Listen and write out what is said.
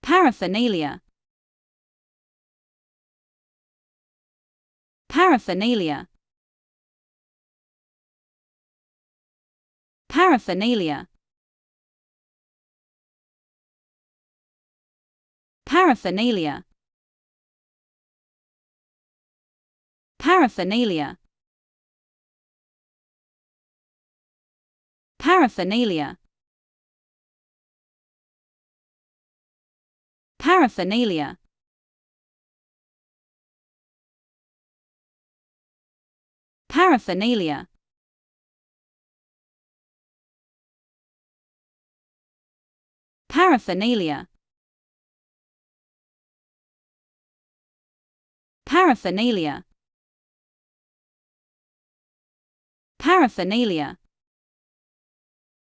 Paraphernalia. Paraphernalia. Paraphernalia. Paraphernalia. Paraphernalia. Paraphernalia. Paraphernalia. Paraphernalia. Paraphernalia. Paraphernalia. Paraphernalia.